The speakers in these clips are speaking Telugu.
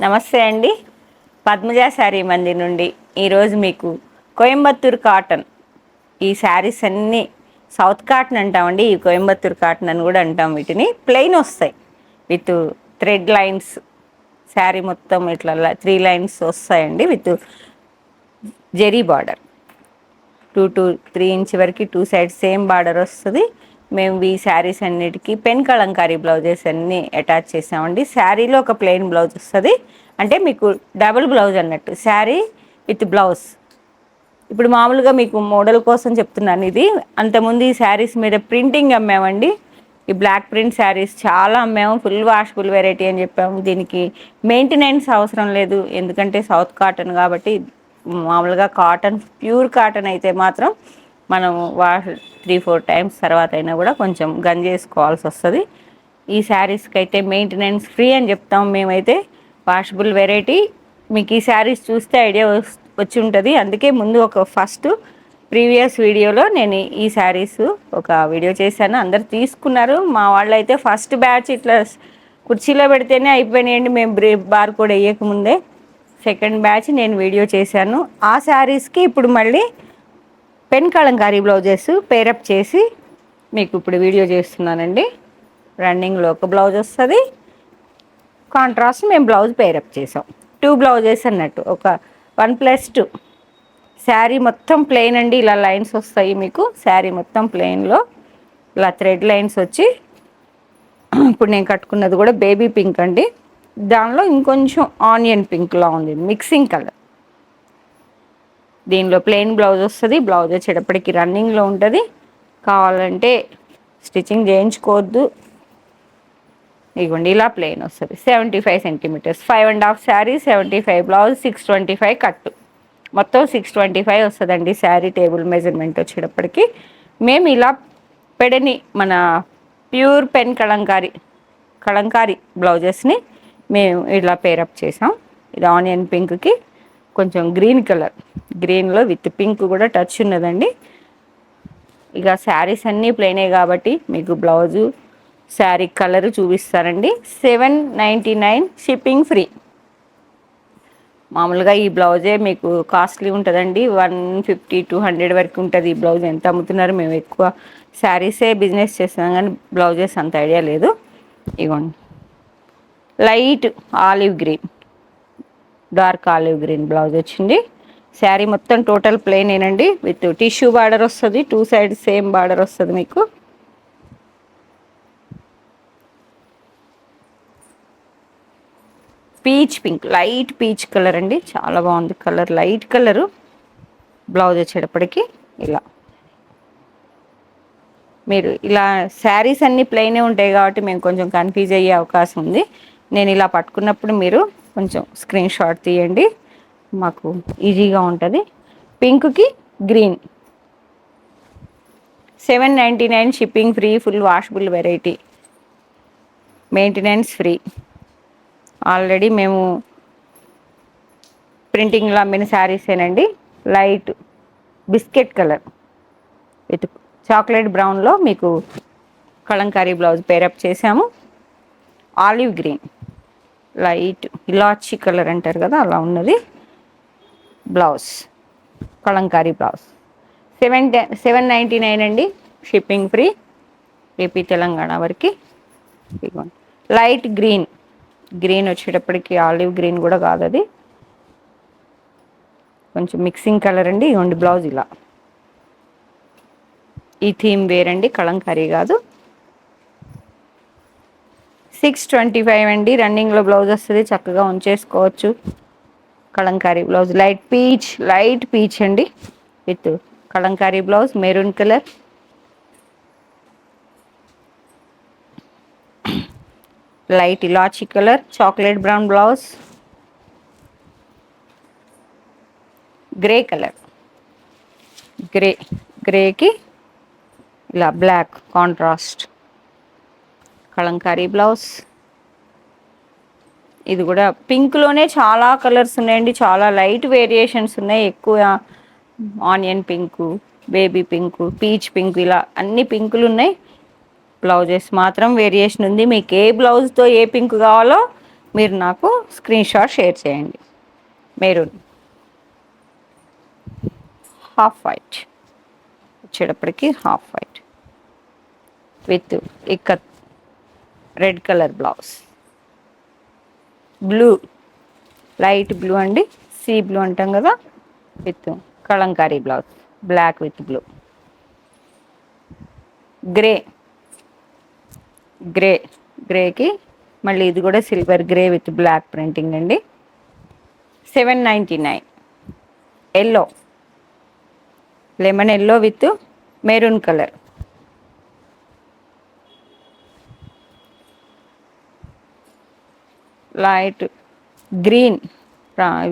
నమస్తే అండి. పద్మజ శారీ మంది నుండి ఈరోజు మీకు కోయంబత్తూర్ కాటన్ ఈ శారీస్ అన్నీ సౌత్ కాటన్ అంటామండి. ఈ కోయంబత్తూర్ కాటన్ అని కూడా అంటాం. వీటిని ప్లెయిన్ వస్తాయి విత్ థ్రెడ్ లైన్స్. శారీ మొత్తం ఇట్లా 3 లైన్స్ వస్తాయండి with zari border. 2 to 3 inch వరకు 2 సైడ్స్ సేమ్ బార్డర్ వస్తుంది. మేము ఈ శారీస్ అన్నిటికీ పెన్ కలంకారీ బ్లౌజెస్ అన్నీ అటాచ్ చేసామండి. శారీలో ఒక ప్లెయిన్ బ్లౌజ్ వస్తుంది, అంటే మీకు డబుల్ బ్లౌజ్ అన్నట్టు శారీ విత్ బ్లౌజ్. ఇప్పుడు మామూలుగా మీకు మోడల్ కోసం చెప్తున్నాను. ఇది అంతకుముందు ఈ శారీస్ మీద ప్రింటింగ్ అమ్మామండి. ఈ బ్లాక్ ప్రింట్ శారీస్ చాలా అమ్మాము. ఫుల్ వాషబుల్ వెరైటీ అని చెప్పాము. దీనికి మెయింటెనెన్స్ అవసరం లేదు, ఎందుకంటే సౌత్ కాటన్ కాబట్టి. మామూలుగా కాటన్, ప్యూర్ కాటన్ అయితే మాత్రం మనం వాష్ 3-4 టైమ్స్ తర్వాత అయినా కూడా కొంచెం గన్ చేసుకోవాల్సి వస్తుంది. ఈ శారీస్కి అయితే మెయింటెనెన్స్ ఫ్రీ అని చెప్తాం మేమైతే. Washable variety. మీకు ఈ శారీస్ చూస్తే ఐడియా వచ్చి ఉంటుంది. అందుకే ముందు ఒక ఫస్ట్ ప్రీవియస్ వీడియోలో నేను ఈ శారీస్ ఒక వీడియో చేశాను. అందరు తీసుకున్నారు. మా వాళ్ళు అయితే ఫస్ట్ బ్యాచ్ ఇట్లా కుర్చీలో పెడితేనే అయిపోయినాయండి, మేము బార్ కూడా వేయకముందే. సెకండ్ బ్యాచ్ నేను వీడియో చేశాను. ఆ శారీస్కి ఇప్పుడు మళ్ళీ పెన్ కలంకారీ బ్లౌజెస్ పేరప్ చేసి మీకు ఇప్పుడు వీడియో చేస్తున్నానండి. రన్నింగ్లో ఒక బ్లౌజ్ వస్తుంది, కాంట్రాస్ట్ మేము బ్లౌజ్ పేరప్ చేసాం. 2 బ్లౌజెస్ అన్నట్టు, ఒక 1+2. శారీ మొత్తం ప్లెయిన్ అండి. ఇలా లైన్స్ వస్తాయి మీకు. శారీ మొత్తం ప్లెయిన్లో ఇలా థ్రెడ్ లైన్స్ వచ్చి, ఇప్పుడు నేను కట్టుకున్నది కూడా బేబీ పింక్ అండి. దానిలో ఇంకొంచెం ఆనియన్ పింక్లా ఉంది, మిక్సింగ్ కలర్. దీనిలో ప్లెయిన్ బ్లౌజ్ వస్తుంది. బ్లౌజ్ వచ్చేటప్పటికి రన్నింగ్లో ఉంటుంది. కావాలంటే స్టిచ్చింగ్ చేయించుకోవద్దు. ఇదిగోండి ఇలా ప్లెయిన్ వస్తుంది. 75 సెంటీమీటర్స్, 5.5 శారీ, 75 బ్లౌజ్, 625 కట్టు. మొత్తం 625 వస్తుందండి శారీ టేబుల్ మెజర్మెంట్ వచ్చేటప్పటికి. మేము ఇలా పెడని మన ప్యూర్ పెన్ కలంకారీ బ్లౌజెస్ని మేము ఇలా పేరప్ చేసాం. ఇది ఆనియన్ పింక్కి కొంచెం గ్రీన్ కలర్, గ్రీన్లో విత్ పింక్ కూడా టచ్ ఉన్నదండి. ఇక శారీస్ అన్నీ ప్లెయినే కాబట్టి మీకు బ్లౌజు శారీ కలరు చూపిస్తారండి. 799 షిప్పింగ్ ఫ్రీ. మామూలుగా ఈ బ్లౌజే మీకు కాస్ట్లీ ఉంటుందండి. 150-200 వరకు ఉంటుంది ఈ బ్లౌజ్. ఎంత అమ్ముతున్నారు? మేము ఎక్కువ శారీసే బిజినెస్ చేస్తున్నాం కానీ బ్లౌజెస్ అంత ఐడియా లేదు. ఇగోండి light olive green, dark olive green blouse వచ్చింది. శారీ మొత్తం టోటల్ ప్లెయిన్ ఏనండి, విత్ టిష్యూ బార్డర్ వస్తుంది. 2 సైడ్స్ సేమ్ బార్డర్ వస్తుంది మీకు. Peach pink, light peach colour అండి, చాలా బాగుంది కలర్. Light colour. బ్లౌజ్ వచ్చేటప్పటికి ఇలా మీరు ఇలా శారీస్ అన్నీ ప్లెయినే ఉంటాయి కాబట్టి మేము కొంచెం కన్ఫ్యూజ్ అయ్యే అవకాశం ఉంది. నేను ఇలా పట్టుకున్నప్పుడు మీరు కొంచెం స్క్రీన్ షాట్ తీయండి, మాకు ఈజీగా ఉంటుంది. పింక్కి green, 799 shipping free, full washable variety, maintenance free. Already మేము ప్రింటింగ్లో అమ్మిన శారీసేనండి. Light biscuit colour with chocolate బ్రౌన్లో మీకు కలంకారీ బ్లౌజ్ పేరప్ చేసాము. ఆలివ్ గ్రీన్, లైట్ ఇలాచీ కలర్ అంటారు కదా, అలా ఉన్నది బ్లౌజ్, కలంకారీ బ్లౌజ్. 799 అండి, షిప్పింగ్ ఫ్రీ, ఏపీ తెలంగాణ వరకు. ఇదిగోండి లైట్ గ్రీన్, గ్రీన్ వచ్చేటప్పటికి ఆలివ్ గ్రీన్ కూడా కాదు, అది కొంచెం మిక్సింగ్ కలర్ అండి. ఇదిగోండి బ్లౌజ్ ఇలా. ఈ థీమ్ వేరండి, కలంకారీ కాదు. 625 అండి, రన్నింగ్లో బ్లౌజ్ వస్తుంది, చక్కగా ఉంచేసుకోవచ్చు. కలంకారీ బ్లౌజ్ లైట్ పీచ్ అండి, with Kalamkari blouse maroon colour. Light ఇలాచీ colour, chocolate brown blouse, grey colour, గ్రేకి ఇలా బ్లాక్ కాంట్రాస్ట్ కలంకారీ బ్లౌజ్. ఇది కూడా పింక్లోనే చాలా కలర్స్ ఉన్నాయండి, చాలా లైట్ వేరియేషన్స్ ఉన్నాయి. ఎక్కువ onion pink, baby pink, peach pink, ఇలా అన్ని పింకులు ఉన్నాయి. బ్లౌజెస్ మాత్రం వేరియేషన్ ఉంది. మీకు ఏ బ్లౌజ్తో ఏ పింక్ కావాలో మీరు నాకు స్క్రీన్ షాట్ షేర్ చేయండి. మెరూన్ హాఫ్ వైట్ వచ్చేటప్పటికి half white with ikat red colour blouse. Blue light blue అండి, సీ బ్లూ అంటాం కదా, with Kalamkari blouse black with blue. Grey grey గ్రేకి మళ్ళీ ఇది కూడా silver grey with black printing అండి. 799. Yellow lemon yellow with maroon colour. Light green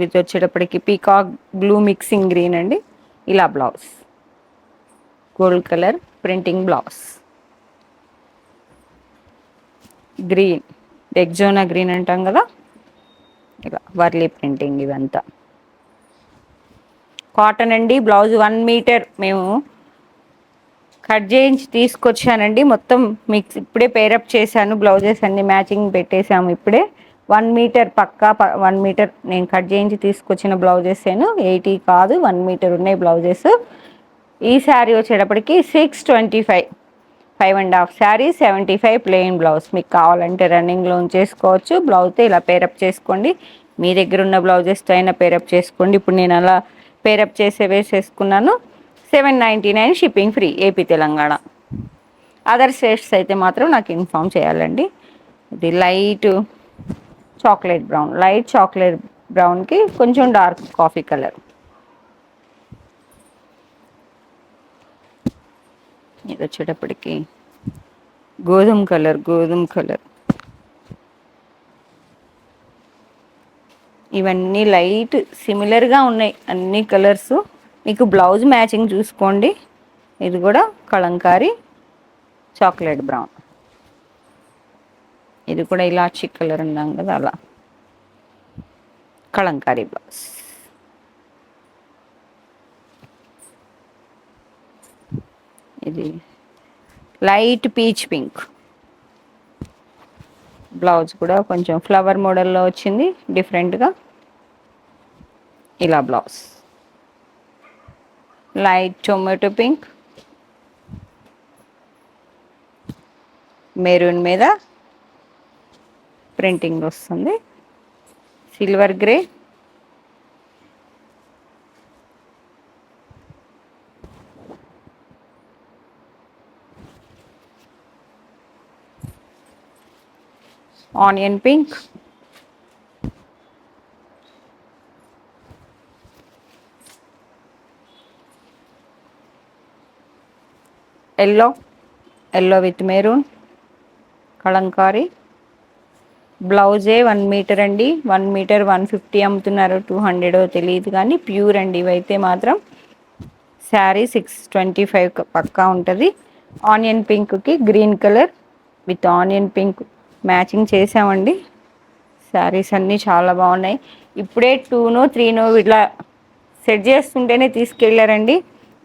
ఇది వచ్చేటప్పటికి పీకాక్ బ్లూ మిక్సింగ్ గ్రీన్ అండి. ఇలా blouse gold colour printing blouse. Green ఎగ్జోనా గ్రీన్ అంటాం కదా, ఇలా వర్లీ ప్రింటింగ్ ఇవంతా. కాటన్ అండి. బ్లౌజ్ 1 మీటర్ మేము కట్ చేయించి తీసుకొచ్చానండి. మొత్తం మిక్స్ ఇప్పుడే పేరప్ చేశాను. బ్లౌజెస్ అన్ని మ్యాచింగ్ పెట్టేశాము ఇప్పుడే. 1 మీటర్ పక్కా 1 మీటర్ నేను కట్ చేయించి తీసుకొచ్చిన బ్లౌజెస్ 80 కాదు 1 మీటర్ ఉన్నాయి బ్లౌజెస్. ఈ శారీ వచ్చేటప్పటికి 625, 5.5 శారీ 75 ప్లెయిన్ బ్లౌజ్. మీకు కావాలంటే రన్నింగ్లో ఉంచేసుకోవచ్చు. బ్లౌజ్తో ఇలా పేరప్ చేసుకోండి. మీ దగ్గర ఉన్న బ్లౌజెస్తో అయినా పేరప్ చేసుకోండి. ఇప్పుడు నేను అలా పేరప్ చేసే వేసేసుకున్నాను. 799 shipping free AP Telangana. Other states అయితే మాత్రం నాకు ఇన్ఫామ్ చేయాలండి. ఇది light chocolate brown, light chocolate బ్రౌన్కి కొంచెం డార్క్ కాఫీ కలర్. ఇది వచ్చేటప్పటికి గోధుమ కలర్. ఇవన్నీ లైట్ సిమిలర్గా ఉన్నాయి అన్ని కలర్స్. మీకు బ్లౌజ్ మ్యాచింగ్ చూసుకోండి. ఇది కూడా కలంకారీ చాక్లెట్ బ్రౌన్, ఇది కూడా ఇలాచీ కలర్ ఉన్నాం కదా అలా కలంకారీ బ్లౌజ్. ఇది లైట్ పీచ్ పింక్ బ్లౌజ్ కూడా కొంచెం ఫ్లవర్ మోడల్లో వచ్చింది డిఫరెంట్గా. ఇలా blouse light tomato pink, maroon మీద ప్రింటింగ్ వస్తుంది, silver grey, onion pink, yellow with maroon Kalamkari. బ్లౌజే 1 మీటర్ అండి. 1 మీటర్ 150 అమ్ముతున్నారు, 200 తెలియదు కానీ ప్యూర్ అండి ఇవైతే మాత్రం. శారీ 625 పక్కా ఉంటుంది. ఆనియన్ పింక్కి green colour with onion pink matching చేసామండి. శారీస్ అన్నీ చాలా బాగున్నాయి. ఇప్పుడే 2నో 3నో ఇట్లా సెట్ చేస్తుంటేనే తీసుకెళ్ళారండి.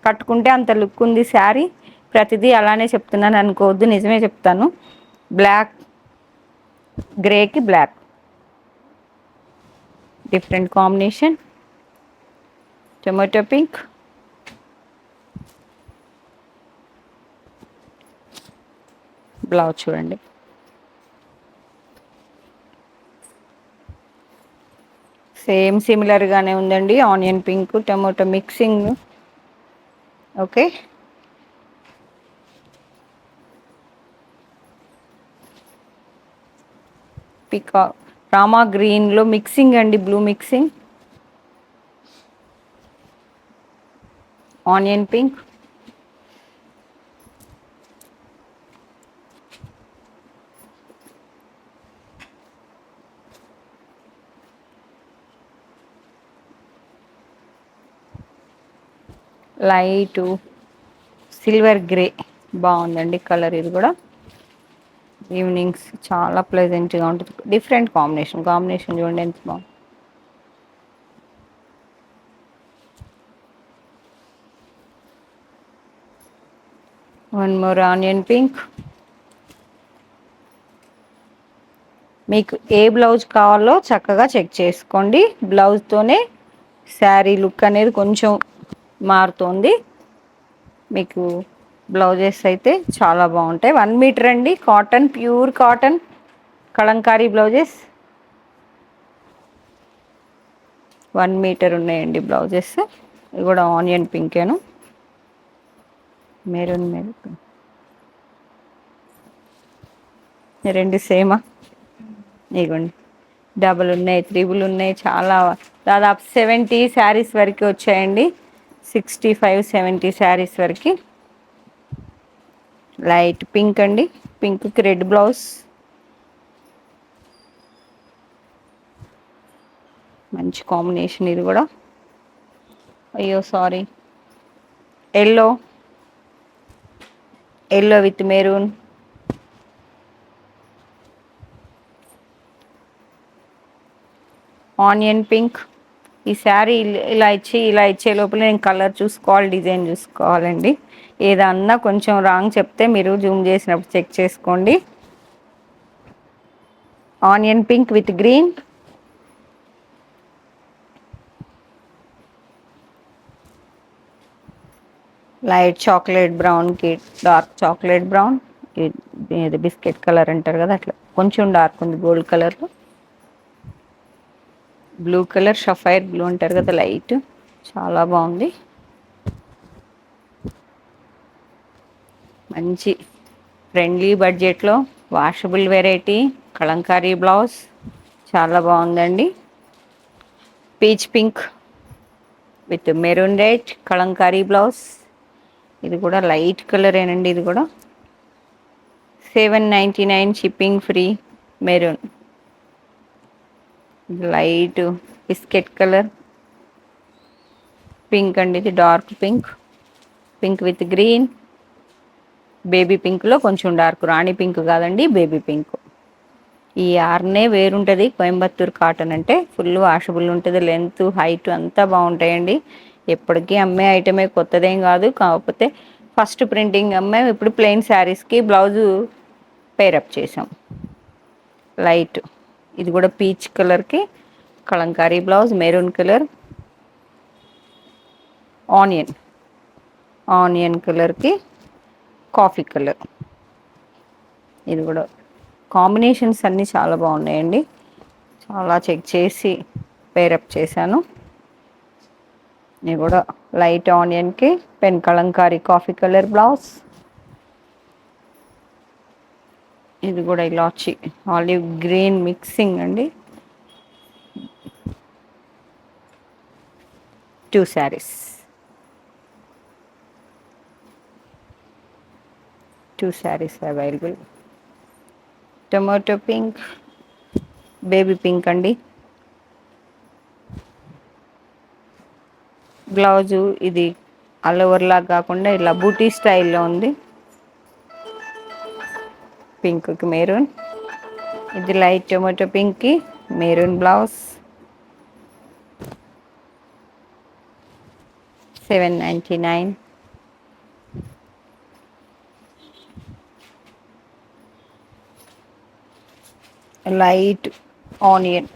కట్టుకుంటే అంత లుక్ ఉంది శారీ. ప్రతిదీ అలానే చెప్తున్నాను అనుకోవద్దు, నిజమే చెప్తాను. బ్లాక్ గ్రేకి black different combination. Tomato pink, blouse చూడండి. సేమ్ సిమిలర్గానే ఉందండి. Onion pink tomato mixing. Okay, పికా రామా గ్రీన్లో మిక్సింగ్ అండి, blue mixing. Onion pink, light silver grey బాగుందండి కలర్. ఇది కూడా ఈవినింగ్స్ చాలా ప్లెజెంట్గా ఉంటుంది. డిఫరెంట్ కాంబినేషన్ చూడండి ఎంత బాగుంది. వన్ మోర్ ఆనియన్ పింక్, మీకు ఏ బ్లౌజ్ కావాలో చక్కగా చెక్ చేసుకోండి. బ్లౌజ్తోనే శారీ లుక్ అనేది కొంచెం మారుతుంది. మీకు బ్లౌజెస్ అయితే చాలా బాగుంటాయి. 1 మీటర్ అండి, cotton, pure cotton Kalamkari blouses 1 metre ఉన్నాయండి బ్లౌజెస్. ఇది కూడా ఆనియన్ పింకేను, మెరూన్ మెరూన్ రెండు సేమా. ఇగోండి, డబుల్ ఉన్నాయి, త్రిబుల్ ఉన్నాయి, చాలా దాదాపు 70 శారీస్ వరకు వచ్చాయండి. 65-70 శారీస్ వరకు. లైట్ పింక్ అండి, పింక్కి రెడ్ బ్లౌజ్, మంచి కాంబినేషన్ ఇది కూడా. అయ్యో sorry, yellow, yellow with maroon, onion pink. ఈ శారీ ఇలా ఇచ్చే లోపల నేను కలర్ చూసుకోవాలి, డిజైన్ చూసుకోవాలండి. ఏదన్నా కొంచెం రాంగ్ చెప్తే మీరు జూమ్ చేసినప్పుడు చెక్ చేసుకోండి. Onion pink with green, light chocolate బ్రౌన్కి డార్క్ చాక్లెట్ బ్రౌన్, ఇది బిస్కెట్ కలర్ అంటారు కదా అట్లా కొంచెం డార్క్ ఉంది గోల్డ్ కలర్లో. బ్లూ కలర్, షఫైర్ బ్లూ అంటారు కదా లైట్, చాలా బాగుంది. మంచి ఫ్రెండ్లీ బడ్జెట్లో వాషబుల్ వెరైటీ కలంకారీ బ్లౌజ్ చాలా బాగుందండి. Peach pink with maroon red Kalamkari blouse. ఇది కూడా లైట్ కలరేనండి. ఇది కూడా 799 shipping free. Maroon, light biscuit colour, pink అండి, ఇది dark pink, pink with green, baby పింక్లో కొంచెం డార్క్, రాణి పింక్ కాదండి, బేబీ పింక్. ఈ ఆర్నే వేరుంటుంది. కోయంబత్తూర్ కాటన్ అంటే ఫుల్ వాషబుల్ ఉంటుంది. లెంత్, హైట్ అంతా బాగుంటాయండి. ఎప్పటికీ అమ్మే ఐటమే, కొత్తదేం కాదు. కాకపోతే ఫస్ట్ ప్రింటింగ్ అమ్మాయి, ఇప్పుడు ప్లెయిన్ శారీస్కి బ్లౌజు పేరప్ చేసాం. లైట్, ఇది కూడా పీచ్ కలర్కి Kalamkari blouse, maroon colour, onion కలర్కి కాఫీ కలర్. ఇది కూడా కాంబినేషన్స్ అన్నీ చాలా బాగున్నాయండి. చాలా చెక్ చేసి పేరప్ చేశాను. ఇది కూడా లైట్ ఆనియన్కి pen Kalamkari coffee colour blouse. ఇది కూడా ఇలాచి ఆలివ్ గ్రీన్ మిక్సింగ్ అండి. 2 saris, 2 saris available. Tomato pink, baby pink అండి. బ్లౌజు ఇది ఆల్ ఓవర్ లాగా కాకుండా ఇలా బూటీ స్టైల్లో ఉంది. పింక్కి మెరూన్, ఇది light tomato pink maroon blouse. 799. Light onion,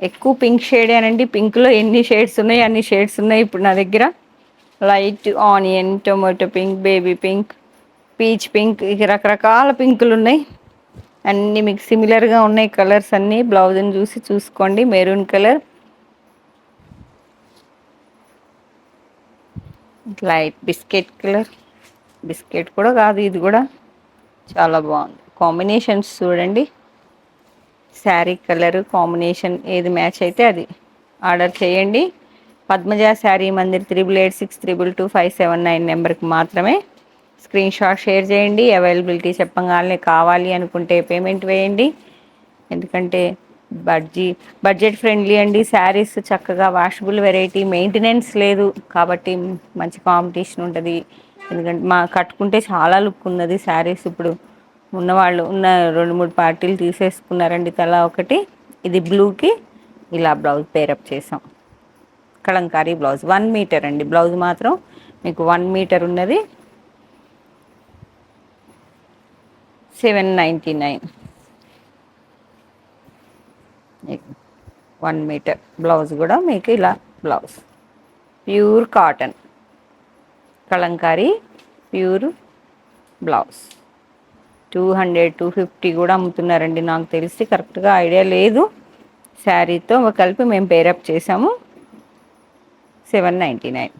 ఎక్కువ పింక్ షేడేనండి. పింక్లో ఎన్ని షేడ్స్ ఉన్నాయి అన్ని షేడ్స్ ఉన్నాయి ఇప్పుడు నా దగ్గర. Light onion, tomato pink, baby pink, peach pink, ఇక రకరకాల పింకులు ఉన్నాయి. అన్నీ మీకు సిమిలర్గా ఉన్నాయి కలర్స్ అన్నీ. బ్లౌజ్ని చూసి చూసుకోండి. Maroon colour, light biscuit colour, biscuit కూడా కాదు ఇది కూడా, చాలా బాగుంది. కాంబినేషన్స్ చూడండి, శారీ కలర్ కాంబినేషన్ ఏది మ్యాచ్ అయితే అది ఆర్డర్ చేయండి. పద్మజ శారీ మందిర్ 8863222579 నెంబర్కి మాత్రమే స్క్రీన్ షాట్ షేర్ చేయండి. అవైలబిలిటీ చెప్పగానే కావాలి అనుకుంటే పేమెంట్ వేయండి. ఎందుకంటే బడ్జెట్ ఫ్రెండ్లీ అండి. శారీస్ చక్కగా వాషబుల్ వెరైటీ, మెయింటెనెన్స్ లేదు కాబట్టి మంచి కాంపిటీషన్ ఉంటుంది. ఎందుకంటే కట్టుకుంటే చాలా లుక్ ఉన్నది శారీస్. ఇప్పుడు ఉన్నవాళ్ళు 2-3 పార్టీలు తీసేసుకున్నారండి తలా ఒకటి. ఇది బ్లూకి ఇలా బ్లౌజ్ పేరప్ చేసాం. కలంకారీ బ్లౌజ్ 1 మీటర్ అండి. బ్లౌజ్ మాత్రం మీకు 1 మీటర్ ఉన్నది. 799. 1 మీటర్ బ్లౌజ్ కూడా మీకు ఇలా blouse pure cotton Kalamkari pure blouse 200-250 కూడా అమ్ముతున్నారండి. నాకు తెలిసి కరెక్ట్గా ఐడియా లేదు. శారీతో కలిపి మేము పేరప్ చేసాము. 799.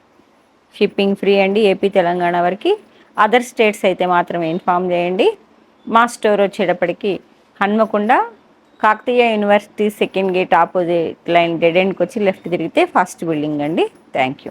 షిప్పింగ్ ఫ్రీ అండి, ఏపీ తెలంగాణ వరకు. అదర్ స్టేట్స్ అయితే మాత్రం ఇన్ఫామ్ చేయండి. మా స్టోర్ వచ్చేటప్పటికి Hanamkonda Kakatiya university second gate opposite lane dead ఎండ్కి వచ్చి లెఫ్ట్ తిరిగితే ఫస్ట్ బిల్డింగ్ అండి. Thank you.